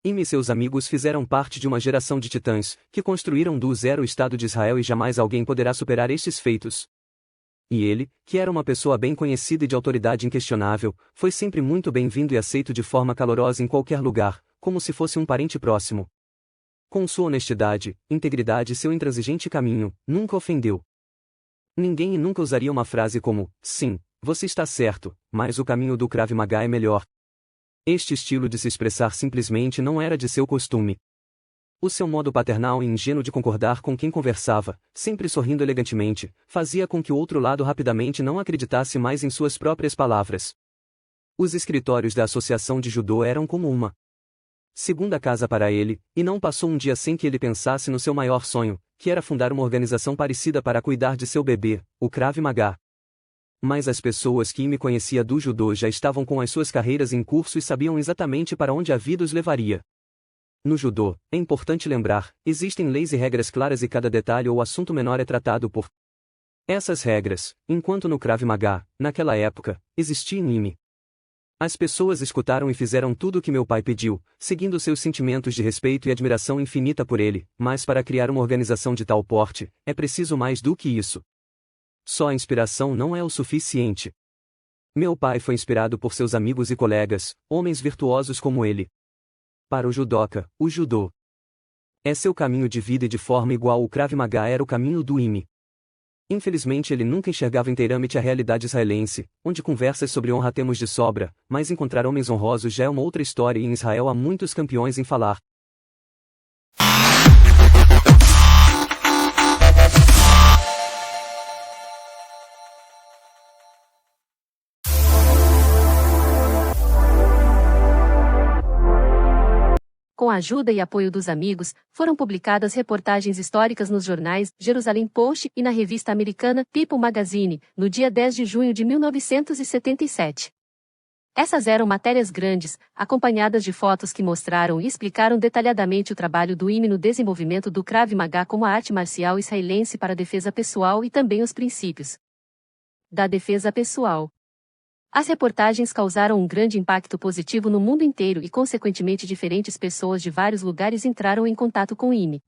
Imi e seus amigos fizeram parte de uma geração de titãs, que construíram do zero o Estado de Israel e jamais alguém poderá superar estes feitos. E ele, que era uma pessoa bem conhecida e de autoridade inquestionável, foi sempre muito bem-vindo e aceito de forma calorosa em qualquer lugar, como se fosse um parente próximo. Com sua honestidade, integridade e seu intransigente caminho, nunca ofendeu ninguém e nunca usaria uma frase como, sim, você está certo, mas o caminho do Krav Maga é melhor. Este estilo de se expressar simplesmente não era de seu costume. O seu modo paternal e ingênuo de concordar com quem conversava, sempre sorrindo elegantemente, fazia com que o outro lado rapidamente não acreditasse mais em suas próprias palavras. Os escritórios da Associação de Judô eram como uma segunda casa para ele, e não passou um dia sem que ele pensasse no seu maior sonho, que era fundar uma organização parecida para cuidar de seu bebê, o Krav Maga. Mas as pessoas que me conhecia do judô já estavam com as suas carreiras em curso e sabiam exatamente para onde a vida os levaria. No judô, é importante lembrar, existem leis e regras claras e cada detalhe ou assunto menor é tratado por essas regras, enquanto no Krav Maga, naquela época, existia anime. As pessoas escutaram e fizeram tudo o que meu pai pediu, seguindo seus sentimentos de respeito e admiração infinita por ele, mas para criar uma organização de tal porte, é preciso mais do que isso. Só a inspiração não é o suficiente. Meu pai foi inspirado por seus amigos e colegas, homens virtuosos como ele. Para o judoca, o judô é seu caminho de vida e de forma igual o Krav Maga era o caminho do Imi. Infelizmente ele nunca enxergava inteiramente a realidade israelense, onde conversas sobre honra temos de sobra, mas encontrar homens honrosos já é uma outra história e em Israel há muitos campeões em falar. Com a ajuda e apoio dos amigos, foram publicadas reportagens históricas nos jornais Jerusalem Post e na revista americana People Magazine, no dia 10 de junho de 1977. Essas eram matérias grandes, acompanhadas de fotos que mostraram e explicaram detalhadamente o trabalho do Imi no desenvolvimento do Krav Maga como a arte marcial israelense para a defesa pessoal e também os princípios da defesa pessoal. As reportagens causaram um grande impacto positivo no mundo inteiro e consequentemente diferentes pessoas de vários lugares entraram em contato com o Imi.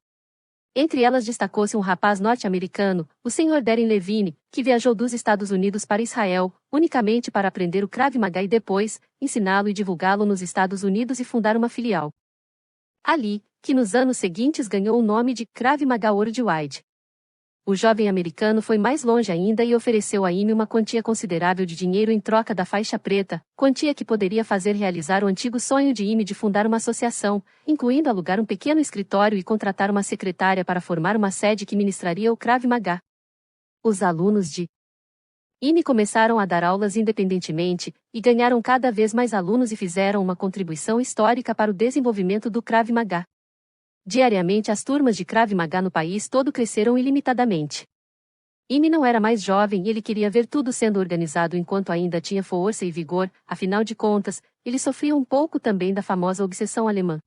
Entre elas destacou-se um rapaz norte-americano, o Sr. Darren Levine, que viajou dos Estados Unidos para Israel, unicamente para aprender o Krav Maga e depois, ensiná-lo e divulgá-lo nos Estados Unidos e fundar uma filial ali, que nos anos seguintes ganhou o nome de Krav Maga Worldwide. O jovem americano foi mais longe ainda e ofereceu a Imi uma quantia considerável de dinheiro em troca da faixa preta, quantia que poderia fazer realizar o antigo sonho de Imi de fundar uma associação, incluindo alugar um pequeno escritório e contratar uma secretária para formar uma sede que ministraria o Krav Maga. Os alunos de Imi começaram a dar aulas independentemente, e ganharam cada vez mais alunos e fizeram uma contribuição histórica para o desenvolvimento do Krav Maga. Diariamente as turmas de Krav Maga no país todo cresceram ilimitadamente. Imi não era mais jovem e ele queria ver tudo sendo organizado enquanto ainda tinha força e vigor, afinal de contas, ele sofria um pouco também da famosa obsessão alemã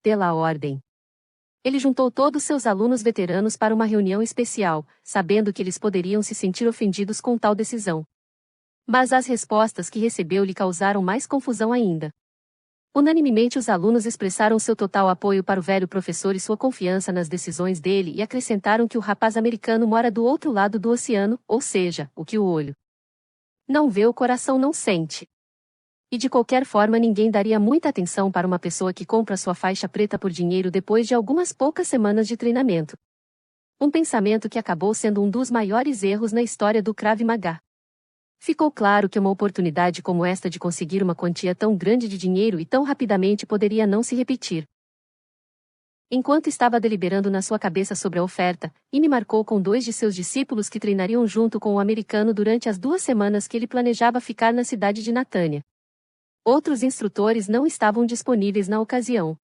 pela ordem. Ele juntou todos seus alunos veteranos para uma reunião especial, sabendo que eles poderiam se sentir ofendidos com tal decisão. Mas as respostas que recebeu lhe causaram mais confusão ainda. Unanimemente os alunos expressaram seu total apoio para o velho professor e sua confiança nas decisões dele e acrescentaram que o rapaz americano mora do outro lado do oceano, ou seja, o que o olho não vê o coração não sente. E de qualquer forma ninguém daria muita atenção para uma pessoa que compra sua faixa preta por dinheiro depois de algumas poucas semanas de treinamento. Um pensamento que acabou sendo um dos maiores erros na história do Krav Maga. Ficou claro que uma oportunidade como esta de conseguir uma quantia tão grande de dinheiro e tão rapidamente poderia não se repetir. Enquanto estava deliberando na sua cabeça sobre a oferta, Imi marcou com 2 de seus discípulos que treinariam junto com o americano durante as 2 semanas que ele planejava ficar na cidade de Natânia. Outros instrutores não estavam disponíveis na ocasião.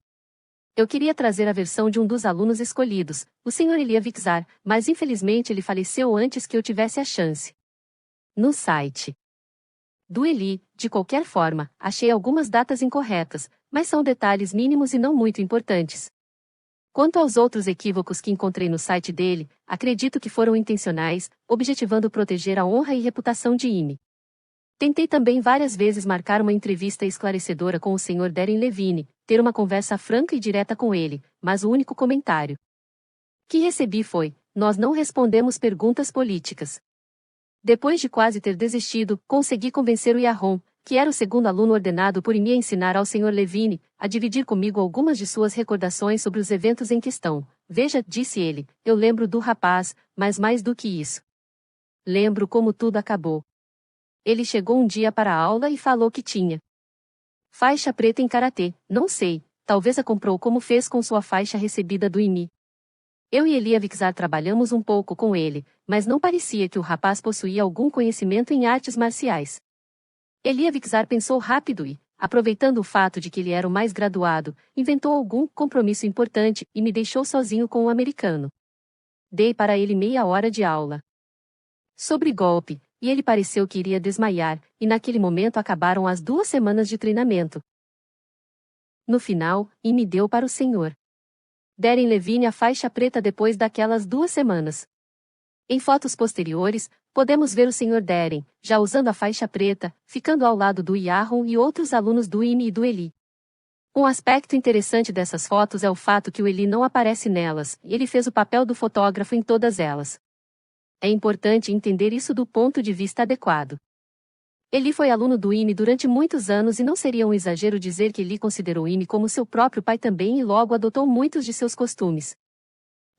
Eu queria trazer a versão de um dos alunos escolhidos, o Sr. Elia Vixar, mas infelizmente ele faleceu antes que eu tivesse a chance. No site do Eli, de qualquer forma, achei algumas datas incorretas, mas são detalhes mínimos e não muito importantes. Quanto aos outros equívocos que encontrei no site dele, acredito que foram intencionais, objetivando proteger a honra e reputação de Imi. Tentei também várias vezes marcar uma entrevista esclarecedora com o Sr. Darren Levine, ter uma conversa franca e direta com ele, mas o único comentário que recebi foi: nós não respondemos perguntas políticas. Depois de quase ter desistido, consegui convencer o Yahon, que era o segundo aluno ordenado por mim a ensinar ao Sr. Levine, a dividir comigo algumas de suas recordações sobre os eventos em questão. Veja, disse ele, eu lembro do rapaz, mas mais do que isso. Lembro como tudo acabou. Ele chegou um dia para a aula e falou que tinha faixa preta em karatê, não sei, talvez a comprou como fez com sua faixa recebida do IMI. Eu e Elia Vixar trabalhamos um pouco com ele, mas não parecia que o rapaz possuía algum conhecimento em artes marciais. Elia Vixar pensou rápido e, aproveitando o fato de que ele era o mais graduado, inventou algum compromisso importante e me deixou sozinho com o americano. Dei para ele meia hora de aula sobre golpe, e ele pareceu que iria desmaiar, e naquele momento acabaram as 2 semanas de treinamento. No final, e me deu para o Sr. Darren Levine a faixa preta depois daquelas 2 semanas. Em fotos posteriores, podemos ver o Sr. Darren, já usando a faixa preta, ficando ao lado do Yahon e outros alunos do IMI e do Eli. Um aspecto interessante dessas fotos é o fato que o Eli não aparece nelas, e ele fez o papel do fotógrafo em todas elas. É importante entender isso do ponto de vista adequado. Eli foi aluno do IME durante muitos anos e não seria um exagero dizer que Eli considerou o IME como seu próprio pai também e logo adotou muitos de seus costumes.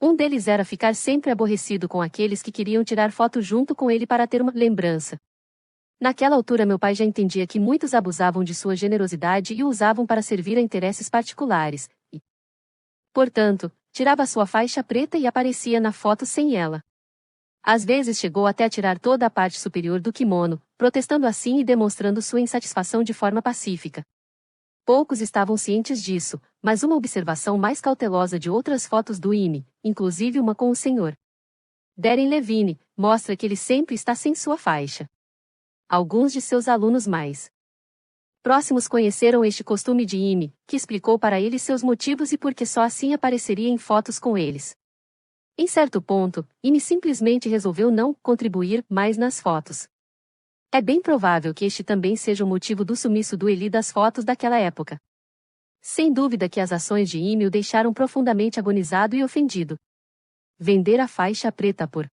Um deles era ficar sempre aborrecido com aqueles que queriam tirar foto junto com ele para ter uma lembrança. Naquela altura meu pai já entendia que muitos abusavam de sua generosidade e o usavam para servir a interesses particulares, e, portanto, tirava sua faixa preta e aparecia na foto sem ela. Às vezes chegou até a tirar toda a parte superior do kimono, protestando assim e demonstrando sua insatisfação de forma pacífica. Poucos estavam cientes disso, mas uma observação mais cautelosa de outras fotos do IME, inclusive uma com o Sr. Darren Levine, mostra que ele sempre está sem sua faixa. Alguns de seus alunos mais próximos conheceram este costume de IME, que explicou para eles seus motivos e por que só assim apareceria em fotos com eles. Em certo ponto, IME simplesmente resolveu não contribuir mais nas fotos. É bem provável que este também seja o motivo do sumiço do Eli das fotos daquela época. Sem dúvida que as ações de IME o deixaram profundamente agonizado e ofendido. Vender a faixa preta por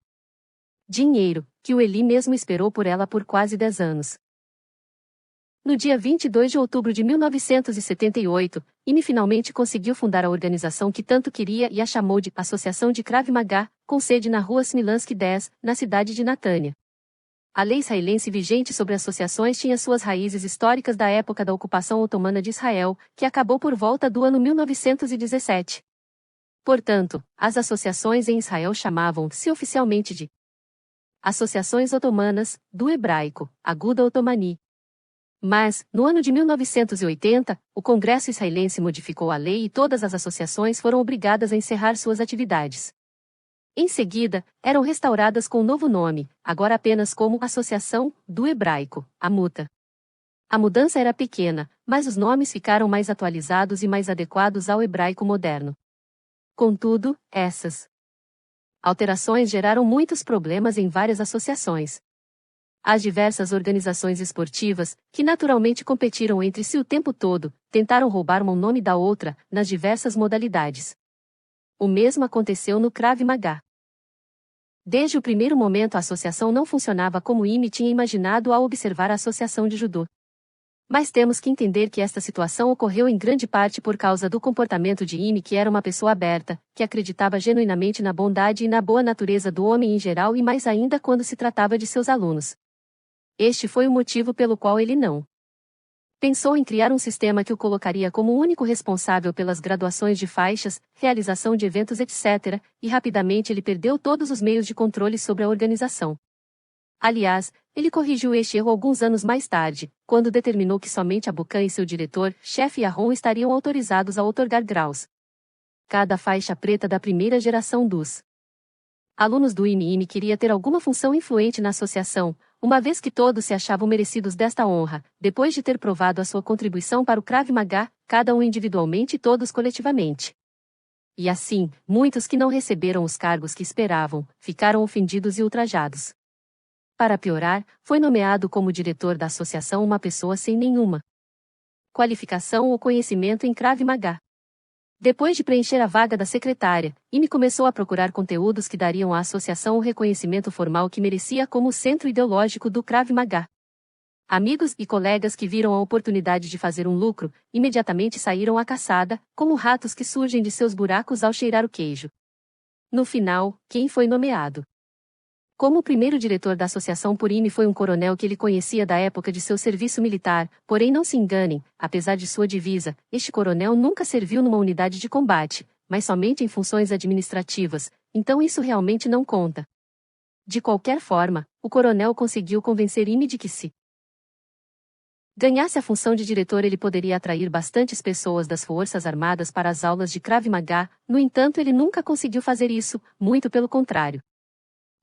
dinheiro, que o Eli mesmo esperou por ela por quase 10 anos. No dia 22 de outubro de 1978, IME finalmente conseguiu fundar a organização que tanto queria e a chamou de Associação de Krav Maga, com sede na rua Smilansky 10, na cidade de Natânia. A lei israelense vigente sobre associações tinha suas raízes históricas da época da ocupação otomana de Israel, que acabou por volta do ano 1917. Portanto, as associações em Israel chamavam-se oficialmente de Associações Otomanas, do hebraico, Aguda Otomani. Mas, no ano de 1980, o Congresso israelense modificou a lei e todas as associações foram obrigadas a encerrar suas atividades. Em seguida, eram restauradas com um novo nome, agora apenas como Associação, do hebraico, Amuta. A mudança era pequena, mas os nomes ficaram mais atualizados e mais adequados ao hebraico moderno. Contudo, essas alterações geraram muitos problemas em várias associações. As diversas organizações esportivas, que naturalmente competiram entre si o tempo todo, tentaram roubar um nome da outra, nas diversas modalidades. O mesmo aconteceu no Krav Maga. Desde o primeiro momento a associação não funcionava como IME tinha imaginado ao observar a associação de judô. Mas temos que entender que esta situação ocorreu em grande parte por causa do comportamento de IME, que era uma pessoa aberta, que acreditava genuinamente na bondade e na boa natureza do homem em geral e mais ainda quando se tratava de seus alunos. Este foi o motivo pelo qual ele não pensou em criar um sistema que o colocaria como o único responsável pelas graduações de faixas, realização de eventos, etc., e rapidamente ele perdeu todos os meios de controle sobre a organização. Aliás, ele corrigiu este erro alguns anos mais tarde, quando determinou que somente Abucan e seu diretor-chefe Yahon estariam autorizados a outorgar graus. Cada faixa preta da primeira geração dos alunos do IME queria ter alguma função influente na associação, uma vez que todos se achavam merecidos desta honra, depois de ter provado a sua contribuição para o Krav Maga, cada um individualmente e todos coletivamente. E assim, muitos que não receberam os cargos que esperavam, ficaram ofendidos e ultrajados. Para piorar, foi nomeado como diretor da associação uma pessoa sem nenhuma qualificação ou conhecimento em Krav Maga. Depois de preencher a vaga da secretária, Amy começou a procurar conteúdos que dariam à associação o reconhecimento formal que merecia como centro ideológico do Krav Maga. Amigos e colegas que viram a oportunidade de fazer um lucro, imediatamente saíram à caçada, como ratos que surgem de seus buracos ao cheirar o queijo. No final, quem foi nomeado? Como o primeiro diretor da associação por Amy foi um coronel que ele conhecia da época de seu serviço militar, porém não se enganem, apesar de sua divisa, este coronel nunca serviu numa unidade de combate, mas somente em funções administrativas, então isso realmente não conta. De qualquer forma, o coronel conseguiu convencer Amy de que se ganhasse a função de diretor ele poderia atrair bastantes pessoas das Forças Armadas para as aulas de Krav Maga, no entanto ele nunca conseguiu fazer isso, muito pelo contrário.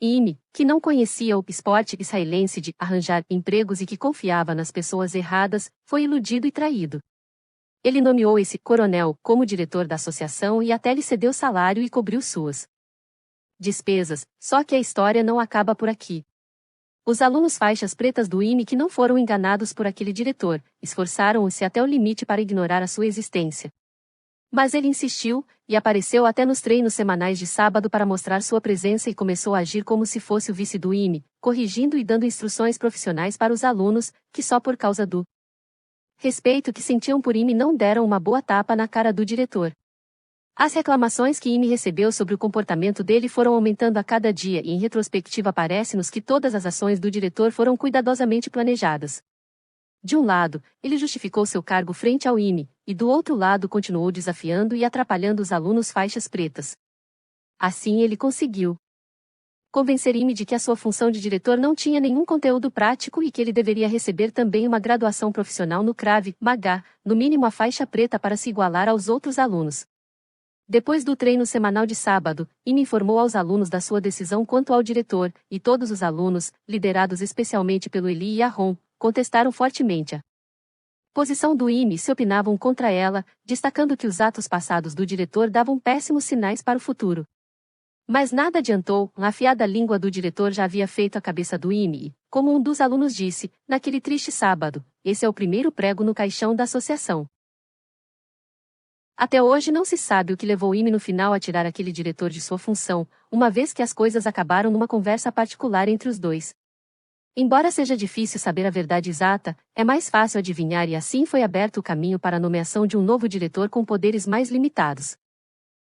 Amy, que não conhecia o esporte israelense de arranjar empregos e que confiava nas pessoas erradas, foi iludido e traído. Ele nomeou esse coronel como diretor da associação e até lhe cedeu salário e cobriu suas despesas, só que a história não acaba por aqui. Os alunos faixas pretas do IME que não foram enganados por aquele diretor, esforçaram-se até o limite para ignorar a sua existência. Mas ele insistiu, e apareceu até nos treinos semanais de sábado para mostrar sua presença e começou a agir como se fosse o vice do IME, corrigindo e dando instruções profissionais para os alunos, que só por causa do respeito que sentiam por IME não deram uma boa tapa na cara do diretor. As reclamações que Amy recebeu sobre o comportamento dele foram aumentando a cada dia e em retrospectiva parece-nos que todas as ações do diretor foram cuidadosamente planejadas. De um lado, ele justificou seu cargo frente ao Amy, e do outro lado continuou desafiando e atrapalhando os alunos faixas pretas. Assim ele conseguiu convencer Amy de que a sua função de diretor não tinha nenhum conteúdo prático e que ele deveria receber também uma graduação profissional no Krav Maga, no mínimo a faixa preta para se igualar aos outros alunos. Depois do treino semanal de sábado, Amy informou aos alunos da sua decisão quanto ao diretor, e todos os alunos, liderados especialmente pelo Eli e Aaron, contestaram fortemente a posição do Amy e se opinavam contra ela, destacando que os atos passados do diretor davam péssimos sinais para o futuro. Mas nada adiantou, a afiada língua do diretor já havia feito a cabeça do Amy e, como um dos alunos disse, naquele triste sábado, esse é o primeiro prego no caixão da associação. Até hoje não se sabe o que levou Amy no final a tirar aquele diretor de sua função, uma vez que as coisas acabaram numa conversa particular entre os dois. Embora seja difícil saber a verdade exata, é mais fácil adivinhar e assim foi aberto o caminho para a nomeação de um novo diretor com poderes mais limitados.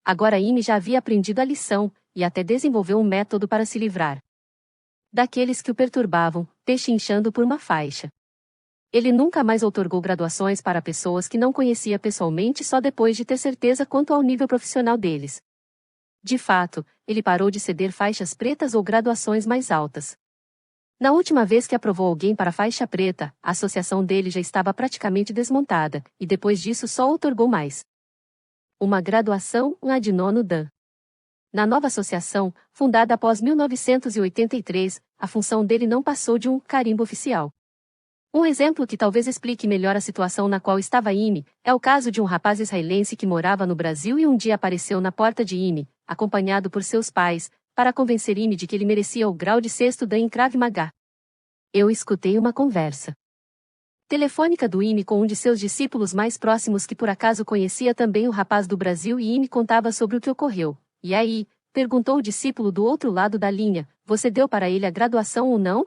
Agora Amy já havia aprendido a lição, e até desenvolveu um método para se livrar daqueles que o perturbavam, pechinchando por uma faixa. Ele nunca mais outorgou graduações para pessoas que não conhecia pessoalmente só depois de ter certeza quanto ao nível profissional deles. De fato, ele parou de ceder faixas pretas ou graduações mais altas. Na última vez que aprovou alguém para faixa preta, a associação dele já estava praticamente desmontada, e depois disso só outorgou mais uma graduação, ad nono dan. Na nova associação, fundada após 1983, a função dele não passou de um carimbo oficial. Um exemplo que talvez explique melhor a situação na qual estava Amy, é o caso de um rapaz israelense que morava no Brasil e um dia apareceu na porta de Amy, acompanhado por seus pais, para convencer Amy de que ele merecia o grau de sexto dan em Krav Maga. Eu escutei uma conversa telefônica do Amy com um de seus discípulos mais próximos que por acaso conhecia também o rapaz do Brasil e Amy contava sobre o que ocorreu. E aí? Perguntou o discípulo do outro lado da linha, você deu para ele a graduação ou não?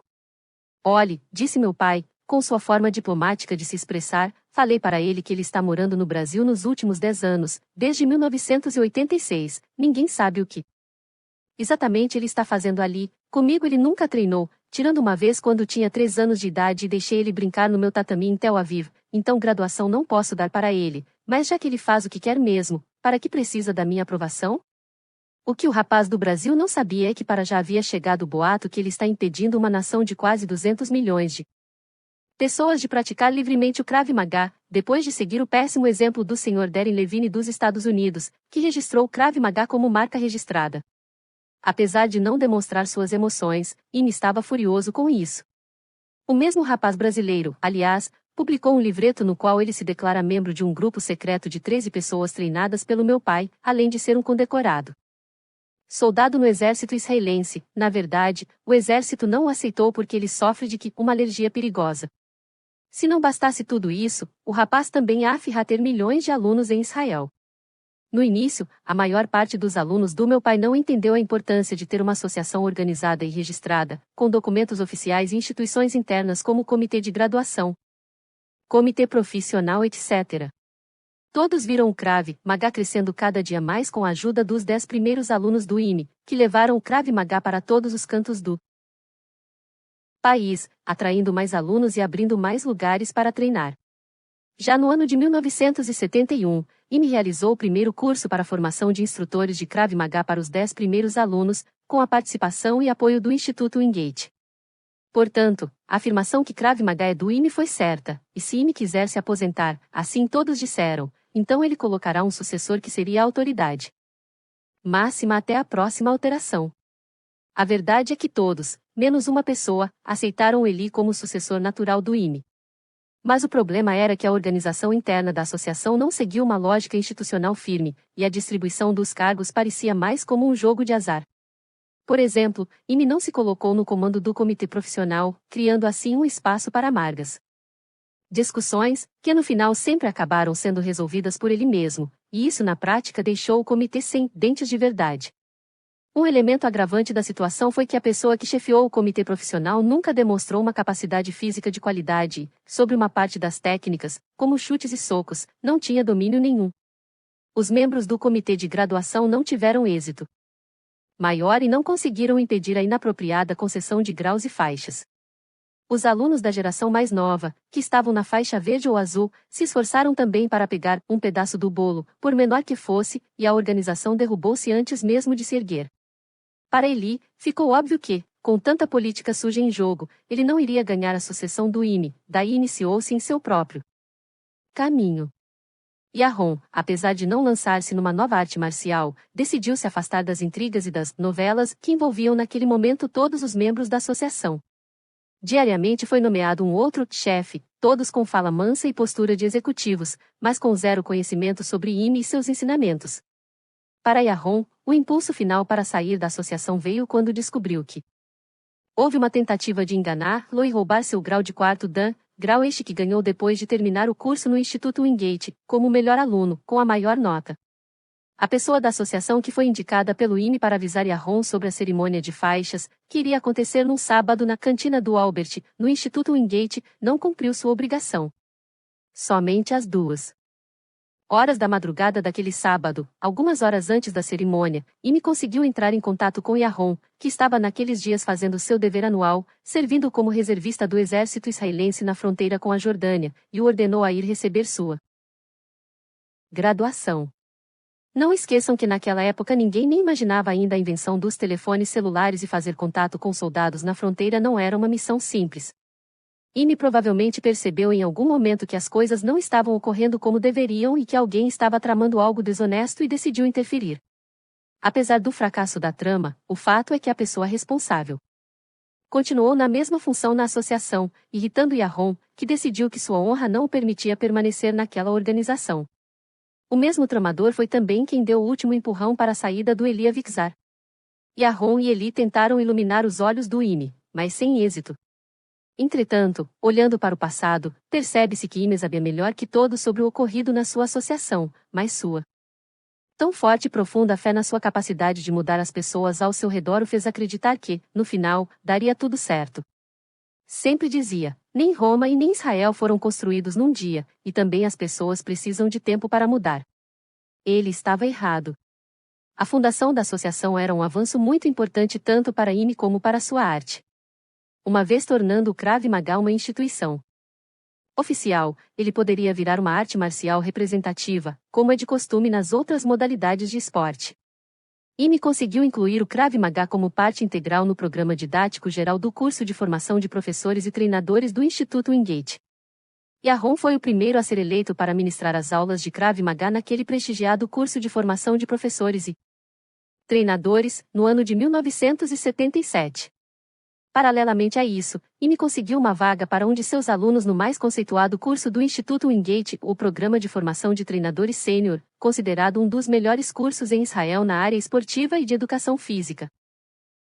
Olhe, disse meu pai, com sua forma diplomática de se expressar, falei para ele que ele está morando no Brasil nos últimos 10 anos, desde 1986, ninguém sabe o que exatamente ele está fazendo ali, comigo ele nunca treinou, tirando uma vez quando tinha 3 anos de idade e deixei ele brincar no meu tatami em Tel Aviv, então graduação não posso dar para ele, mas já que ele faz o que quer mesmo, para que precisa da minha aprovação? O que o rapaz do Brasil não sabia é que para já havia chegado o boato que ele está impedindo uma nação de quase 200 milhões de pessoas de praticar livremente o Krav Maga, depois de seguir o péssimo exemplo do Sr. Darren Levine dos Estados Unidos, que registrou o Krav Maga como marca registrada. Apesar de não demonstrar suas emoções, Amy estava furioso com isso. O mesmo rapaz brasileiro, aliás, publicou um livreto no qual ele se declara membro de um grupo secreto de 13 pessoas treinadas pelo meu pai, além de ser um condecorado soldado no exército israelense. Na verdade, o exército não o aceitou porque ele sofre de uma alergia perigosa. Se não bastasse tudo isso, o rapaz também afirma ter milhões de alunos em Israel. No início, a maior parte dos alunos do meu pai não entendeu a importância de ter uma associação organizada e registrada, com documentos oficiais e instituições internas como comitê de graduação, comitê profissional, etc. Todos viram o Krav Maga crescendo cada dia mais com a ajuda dos 10 primeiros alunos do IME, que levaram o Krav Maga para todos os cantos do país, atraindo mais alunos e abrindo mais lugares para treinar. Já no ano de 1971, IME realizou o primeiro curso para a formação de instrutores de Krav Maga para os 10 primeiros alunos, com a participação e apoio do Instituto Wingate. Portanto, a afirmação que Krav Maga é do IME foi certa, e se IME quiser se aposentar, assim todos disseram, então ele colocará um sucessor que seria a autoridade máxima até a próxima alteração. A verdade é que todos, menos uma pessoa, aceitaram Eli como sucessor natural do IME. Mas o problema era que a organização interna da associação não seguia uma lógica institucional firme, e a distribuição dos cargos parecia mais como um jogo de azar. Por exemplo, IME não se colocou no comando do comitê profissional, criando assim um espaço para amargas discussões, que no final sempre acabaram sendo resolvidas por ele mesmo, e isso na prática deixou o comitê sem dentes de verdade. Um elemento agravante da situação foi que a pessoa que chefiou o comitê profissional nunca demonstrou uma capacidade física de qualidade e, sobre uma parte das técnicas, como chutes e socos, não tinha domínio nenhum. Os membros do comitê de graduação não tiveram êxito maior e não conseguiram impedir a inapropriada concessão de graus e faixas. Os alunos da geração mais nova, que estavam na faixa verde ou azul, se esforçaram também para pegar um pedaço do bolo, por menor que fosse, e a organização derrubou-se antes mesmo de se erguer. Para Eli, ficou óbvio que, com tanta política suja em jogo, ele não iria ganhar a sucessão do IME, daí iniciou-se em seu próprio caminho. Yaron, apesar de não lançar-se numa nova arte marcial, decidiu se afastar das intrigas e das novelas que envolviam naquele momento todos os membros da associação. Diariamente foi nomeado um outro chefe, todos com fala mansa e postura de executivos, mas com zero conhecimento sobre IME e seus ensinamentos. Para Yaron, o impulso final para sair da associação veio quando descobriu que houve uma tentativa de enganá-lo e roubar seu grau de quarto dan, grau este que ganhou depois de terminar o curso no Instituto Wingate, como o melhor aluno, com a maior nota. A pessoa da associação que foi indicada pelo IME para avisar Yaron sobre a cerimônia de faixas, que iria acontecer num sábado na cantina do Albert, no Instituto Wingate, não cumpriu sua obrigação. Somente às 2 horas da madrugada daquele sábado, algumas horas antes da cerimônia, IME conseguiu entrar em contato com Yaron, que estava naqueles dias fazendo seu dever anual, servindo como reservista do exército israelense na fronteira com a Jordânia, e o ordenou a ir receber sua graduação. Não esqueçam que naquela época ninguém nem imaginava ainda a invenção dos telefones celulares e fazer contato com soldados na fronteira não era uma missão simples. IME provavelmente percebeu em algum momento que as coisas não estavam ocorrendo como deveriam e que alguém estava tramando algo desonesto e decidiu interferir. Apesar do fracasso da trama, o fato é que a pessoa responsável continuou na mesma função na associação, irritando Yaron, que decidiu que sua honra não o permitia permanecer naquela organização. O mesmo tramador foi também quem deu o último empurrão para a saída do Eli Avixar. Yaron e Eli tentaram iluminar os olhos do IME, mas sem êxito. Entretanto, olhando para o passado, percebe-se que IME sabia melhor que todos sobre o ocorrido na sua associação, mas sua tão forte e profunda fé na sua capacidade de mudar as pessoas ao seu redor o fez acreditar que, no final, daria tudo certo. Sempre dizia, nem Roma e nem Israel foram construídos num dia, e também as pessoas precisam de tempo para mudar. Ele estava errado. A fundação da associação era um avanço muito importante tanto para IME como para sua arte. Uma vez tornando o Krav Maga uma instituição oficial, ele poderia virar uma arte marcial representativa, como é de costume nas outras modalidades de esporte. IME conseguiu incluir o Krav Maga como parte integral no programa didático geral do curso de formação de professores e treinadores do Instituto Wingate. Yaron foi o primeiro a ser eleito para ministrar as aulas de Krav Maga naquele prestigiado curso de formação de professores e treinadores, no ano de 1977. Paralelamente a isso, IME conseguiu uma vaga para um de seus alunos no mais conceituado curso do Instituto Wingate, o Programa de Formação de Treinadores Sênior, considerado um dos melhores cursos em Israel na área esportiva e de educação física.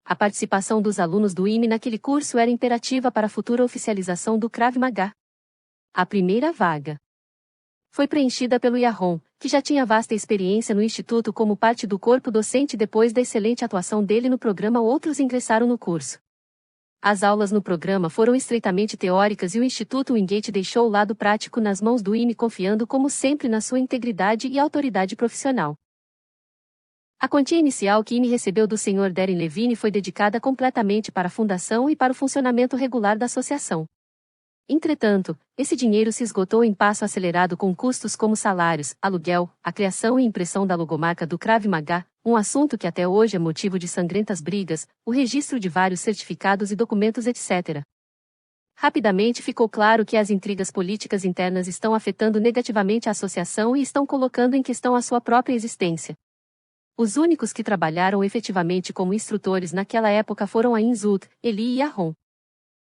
A participação dos alunos do IME naquele curso era imperativa para a futura oficialização do Krav Maga. A primeira vaga foi preenchida pelo Yahon, que já tinha vasta experiência no Instituto como parte do corpo docente depois da excelente atuação dele no programa. Outros ingressaram no curso. As aulas no programa foram estreitamente teóricas e o Instituto Wingate deixou o lado prático nas mãos do IME, confiando como sempre na sua integridade e autoridade profissional. A quantia inicial que IME recebeu do Sr. Darren Levine foi dedicada completamente para a fundação e para o funcionamento regular da associação. Entretanto, esse dinheiro se esgotou em passo acelerado com custos como salários, aluguel, a criação e impressão da logomarca do Krav Maga, um assunto que até hoje é motivo de sangrentas brigas, o registro de vários certificados e documentos, etc. Rapidamente ficou claro que as intrigas políticas internas estão afetando negativamente a associação e estão colocando em questão a sua própria existência. Os únicos que trabalharam efetivamente como instrutores naquela época foram Ain Zut, Eli e Yahon.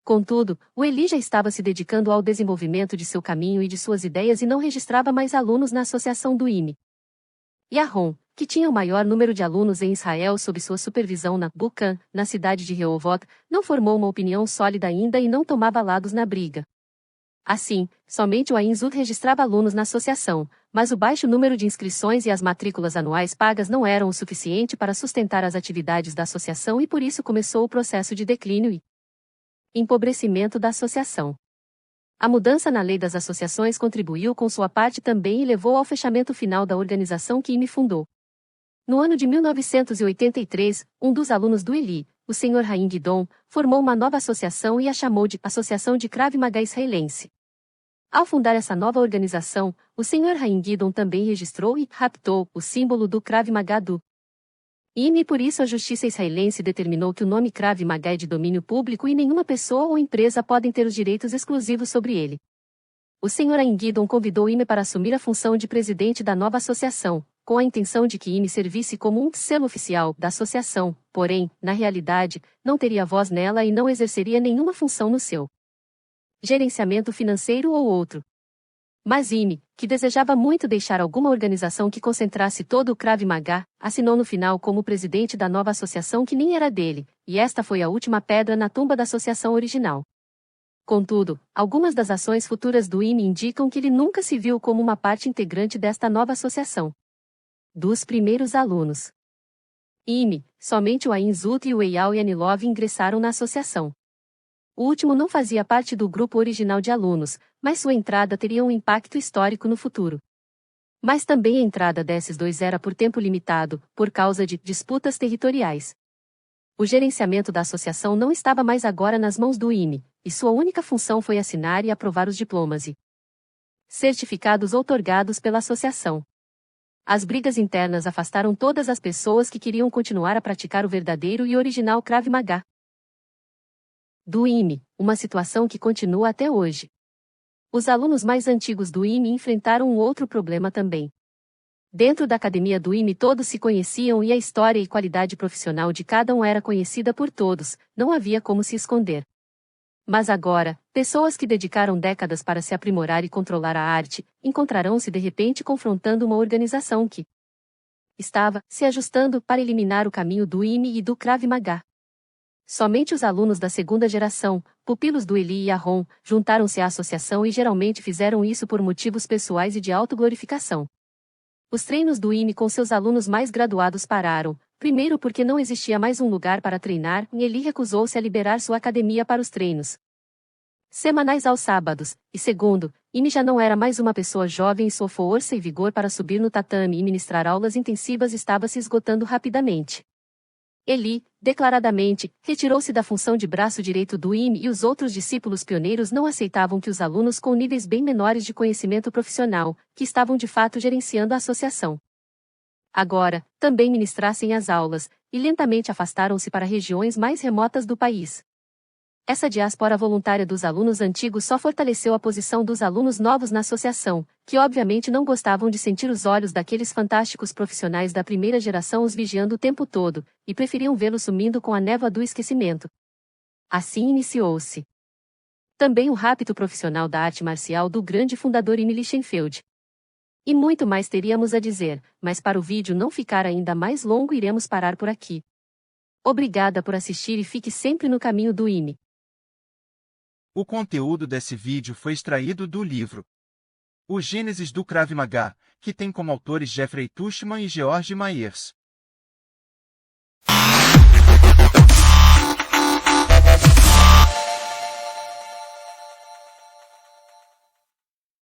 Contudo, o Eli já estava se dedicando ao desenvolvimento de seu caminho e de suas ideias e não registrava mais alunos na associação do IME. Yahon, que tinha o maior número de alunos em Israel sob sua supervisão na Bucan, na cidade de Rehovot, não formou uma opinião sólida ainda e não tomava lados na briga. Assim, somente o Ain Zut registrava alunos na associação, mas o baixo número de inscrições e as matrículas anuais pagas não eram o suficiente para sustentar as atividades da associação e por isso começou o processo de declínio e empobrecimento da associação. A mudança na lei das associações contribuiu com sua parte também e levou ao fechamento final da organização que IME fundou. No ano de 1983, um dos alunos do Eli, o Sr. Haim Guidon, formou uma nova associação e a chamou de Associação de Krav Maga Israelense. Ao fundar essa nova organização, o Sr. Haim Guidon também registrou e raptou o símbolo do Krav Maga do IME. Por isso a justiça israelense determinou que o nome Krav Maga é de domínio público e nenhuma pessoa ou empresa podem ter os direitos exclusivos sobre ele. O Sr. Haim Guidon convidou o IME para assumir a função de presidente da nova associação, com a intenção de que IME servisse como um selo oficial da associação, porém, na realidade, não teria voz nela e não exerceria nenhuma função no seu gerenciamento financeiro ou outro. Mas IME, que desejava muito deixar alguma organização que concentrasse todo o Krav Maga, assinou no final como presidente da nova associação que nem era dele, e esta foi a última pedra na tumba da associação original. Contudo, algumas das ações futuras do IME indicam que ele nunca se viu como uma parte integrante desta nova associação. Dos primeiros alunos IME, somente o Ain Zut e o Eyal Yanilov ingressaram na associação. O último não fazia parte do grupo original de alunos, mas sua entrada teria um impacto histórico no futuro. Mas também a entrada desses dois era por tempo limitado, por causa de disputas territoriais. O gerenciamento da associação não estava mais agora nas mãos do IME, e sua única função foi assinar e aprovar os diplomas e certificados outorgados pela associação. As brigas internas afastaram todas as pessoas que queriam continuar a praticar o verdadeiro e original Krav Maga do IME, uma situação que continua até hoje. Os alunos mais antigos do IME enfrentaram um outro problema também. Dentro da academia do IME todos se conheciam e a história e qualidade profissional de cada um era conhecida por todos, não havia como se esconder. Mas agora, pessoas que dedicaram décadas para se aprimorar e controlar a arte, encontrarão-se de repente confrontando uma organização que estava se ajustando para eliminar o caminho do IME e do Krav Maga. Somente os alunos da segunda geração, pupilos do Eli e Yahon, juntaram-se à associação e geralmente fizeram isso por motivos pessoais e de autoglorificação. Os treinos do IME com seus alunos mais graduados pararam, primeiro porque não existia mais um lugar para treinar e Eli recusou-se a liberar sua academia para os treinos semanais aos sábados, e segundo, IME já não era mais uma pessoa jovem e sua força e vigor para subir no tatame e ministrar aulas intensivas estava se esgotando rapidamente. Eli, declaradamente, retirou-se da função de braço direito do IME e os outros discípulos pioneiros não aceitavam que os alunos com níveis bem menores de conhecimento profissional, que estavam de fato gerenciando a associação, agora, também ministrassem as aulas, e lentamente afastaram-se para regiões mais remotas do país. Essa diáspora voluntária dos alunos antigos só fortaleceu a posição dos alunos novos na associação, que obviamente não gostavam de sentir os olhos daqueles fantásticos profissionais da primeira geração os vigiando o tempo todo, e preferiam vê-los sumindo com a névoa do esquecimento. Assim iniciou-se também o rapto profissional da arte marcial do grande fundador Emily Schenfeld. E muito mais teríamos a dizer, mas para o vídeo não ficar ainda mais longo iremos parar por aqui. Obrigada por assistir e fique sempre no caminho do IME. O conteúdo desse vídeo foi extraído do livro O Gênesis do Krav Maga, que tem como autores Jeffrey Tushman e George Myers.